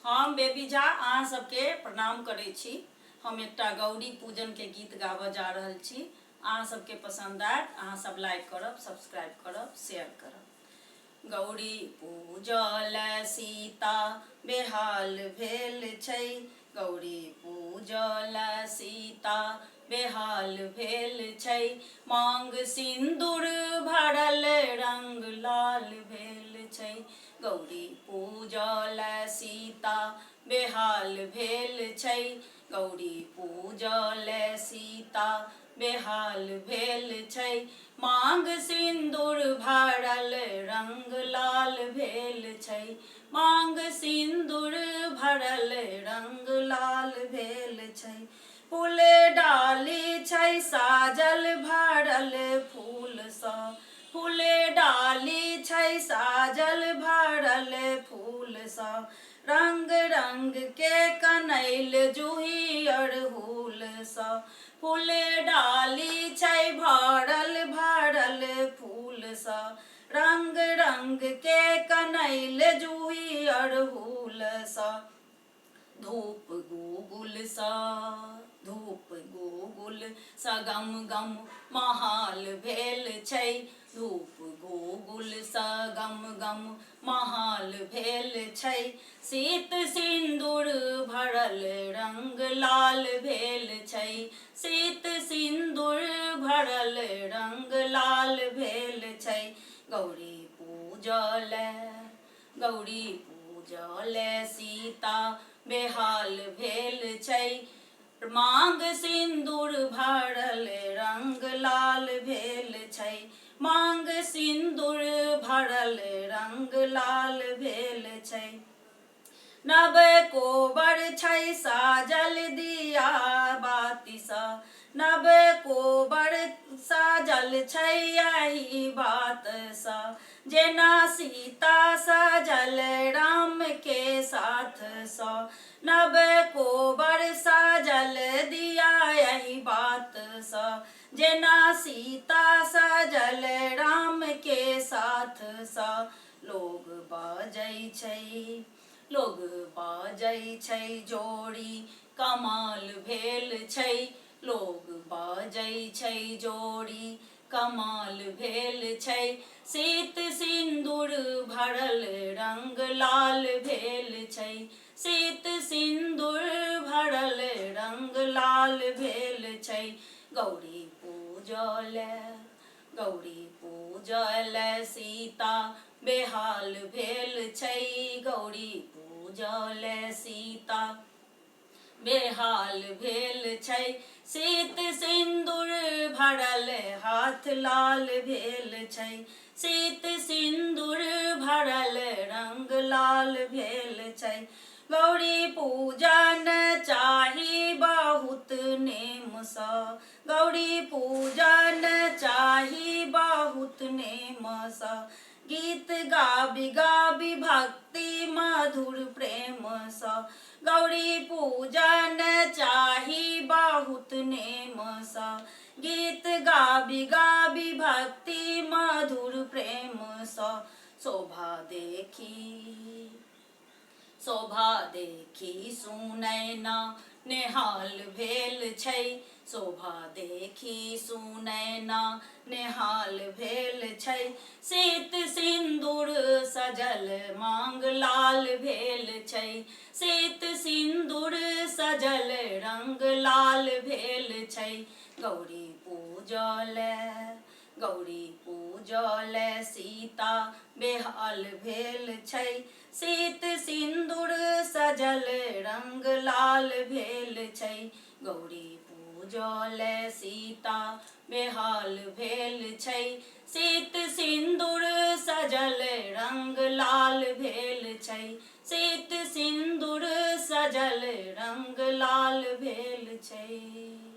हम बेबी झा अहाँ सबके प्रणाम करै छी। हम एकटा गौरी पूजन के गीत गाबऽ जा रहल छी। अहाँ सबके पसंद आयत, अहाँ सब लाइक करब, सब्सक्राइब करब, शेयर करब। गौरी पूजल सीता बेहाल भेल छै, गौरी पूजल सीता बेहाल भेल छै। मांग सिंदूर भरल रंग लाल भेल छै, गौरी पूजल सीता बेहाल भेल छै, गौरी पूजल सीता बेहाल भेल छै। मांग सिंदूर भरल रंग लाल भेल छै, मांग सिंदूर भरल रंग लाल भेल छै। फूले डाली छै साजल भरल फूल सँ, फूले डाली छै साजल भरल फूल सँ। रंग रंग के कनैल जूही अड़हुल सँ, फूले डाली छै भरल भरल फूल सँ। रंग रंग के कनैल जूही अड़हुल सँ। धूप गुगुल सँ, धूप गुगुल सँ गम गम महाल भेल छै, धूप गुगुल सँ गम गम महाल भेल छै। शीत सिंदूर भरल रंग लाल भेल छै, शीत सिंदूर भरल रंग लाल भेल छै। गौरी पूजल, गौरी पूजल सीता बेहाल भेल छै, मांग सिंदूर भरल रंग लाल भेल छै, मांग सिंदूर भरल रंग लाल भेल छै। नव कोबर छै साजल दिया बाती सँ, नव कोबर साजल छै एही बात सँ। जेना सीता साजल राम के साथ सँ, नव कोबर साजल दिया एही बात सँ। जेना सीता साजल राम के साथ सँ। लोग बाजै छै, लोग बाजै छै जोड़ी कमाल भेल छै, लोग बाजै छै जोड़ी कमाल भेल छै। शीत सिंदूर भरल रंग लाल भेल छै, शीत सिंदूर भरल रंग लाल भेल छै। गौरी पूजल, गौरी पूजल सीता बेहाल भेल छै, गौरी पूजल सीता बेहाल भेल छै। शीत सिंदूर भरल हाथ लाल भेल छै, शीत सिंदूर भरल रंग लाल भेल छै। गौरी पूजन चाही बहुत नेम सँ, गौरी पूजन चाही बहुत नेम सँ। गीत गाबी गाबी भक्ति मधुर प्रेम सँ, गौरी पूजन चाही बहुत नेम सँ। गीत गाबी गाबी भक्ति मधुर प्रेम सँ। शोभा देखी, शोभा देखी सुनैना नेहाल भेल छै, शोभा देखी सुनैना नेहाल भेल छै। शीत सिंदूर सजल मांग लाल भेल छै, शीत सिंदूर सजल रंग लाल भेल छै। गौरी पूजल, गौरी पूजल सीता बेहाल भेल छै, शीत सिंदूर सजल रंग लाल भेल छै। गौरी पूजल सीता बेहाल भेल छै, शीत सिंदूर सजल रंग लाल भेल छै, शीत सिंदूर सजल रंग लाल भेल छै।